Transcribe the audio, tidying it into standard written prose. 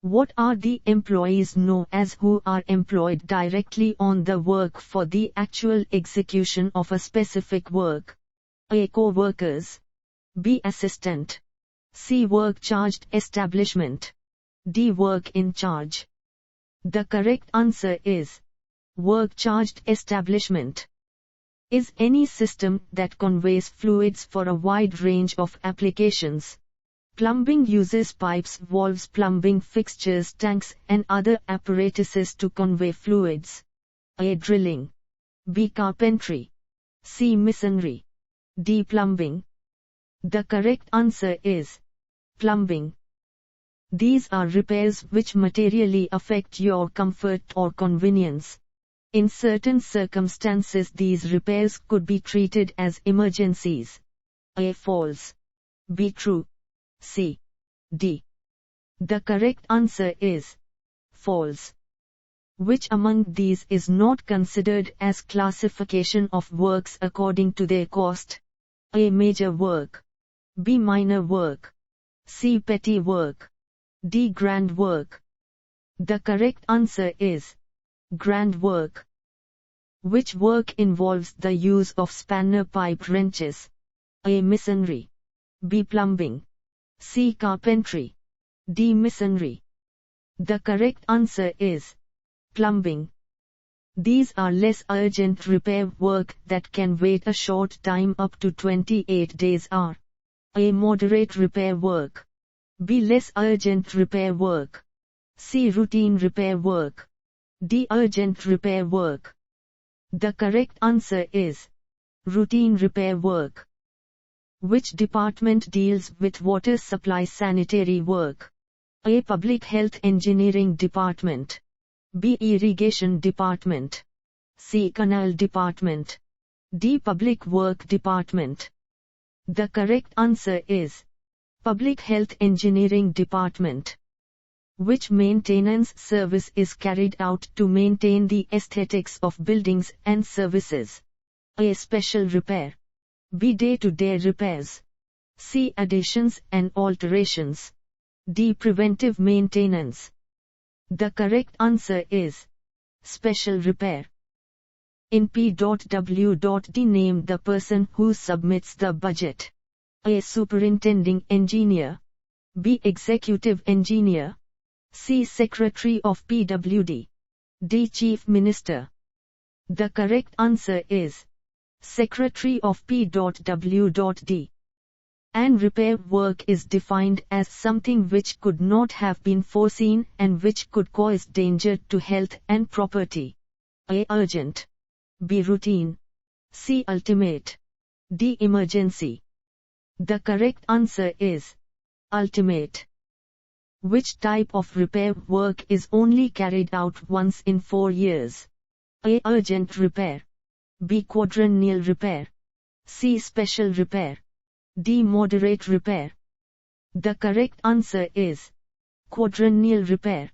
What are the employees known as who are employed directly on the work for the actual execution of a specific work? A. Co-workers. B. Assistant. C. Work charged establishment. D. Work in charge. The correct answer is work charged establishment. Is any system that conveys fluids for a wide range of applications. Plumbing uses pipes, valves, plumbing fixtures, tanks, and other apparatuses to convey fluids. A. Drilling. B. Carpentry. C. Masonry. D. Plumbing. The correct answer is plumbing. These are repairs which materially affect your comfort or convenience. In certain circumstances, these repairs could be treated as emergencies. A. False. B. True. C. D. The correct answer is false. Which among these is not considered as classification of works according to their cost? A. Major work. B. Minor work. C. Petty work. D. Grand work. The correct answer is grand work. Which work involves the use of spanner pipe wrenches? A. Masonry. B. Plumbing. C. Carpentry. D. Masonry. The correct answer is plumbing. These are less urgent repair work that can wait a short time up to 28 days are. A. Moderate repair work. B. Less urgent repair work. C. Routine repair work. D. Urgent repair work. The correct answer is routine repair work. Which department deals with water supply sanitary work? A. Public Health Engineering Department. B. Irrigation Department. C. Canal Department. D. Public Work Department. The correct answer is Public Health Engineering Department. Which maintenance service is carried out to maintain the aesthetics of buildings and services? A. Special repair. B. Day-to-day repairs. C. Additions and alterations. D. Preventive maintenance. The correct answer is special repair. In P.W.D, name the person who submits the budget. A. Superintending engineer. B. Executive engineer. C. Secretary of P.W.D. D. Chief Minister. The correct answer is Secretary of P.W.D. An repair work is defined as something which could not have been foreseen and which could cause danger to health and property. A. Urgent. B. Routine. C. Ultimate. D. Emergency. The correct answer is ultimate. Which type of repair work is only carried out once in 4 years? A. Urgent repair. B. Quadrennial repair. C. Special repair. D. Moderate repair. The correct answer is quadrennial repair.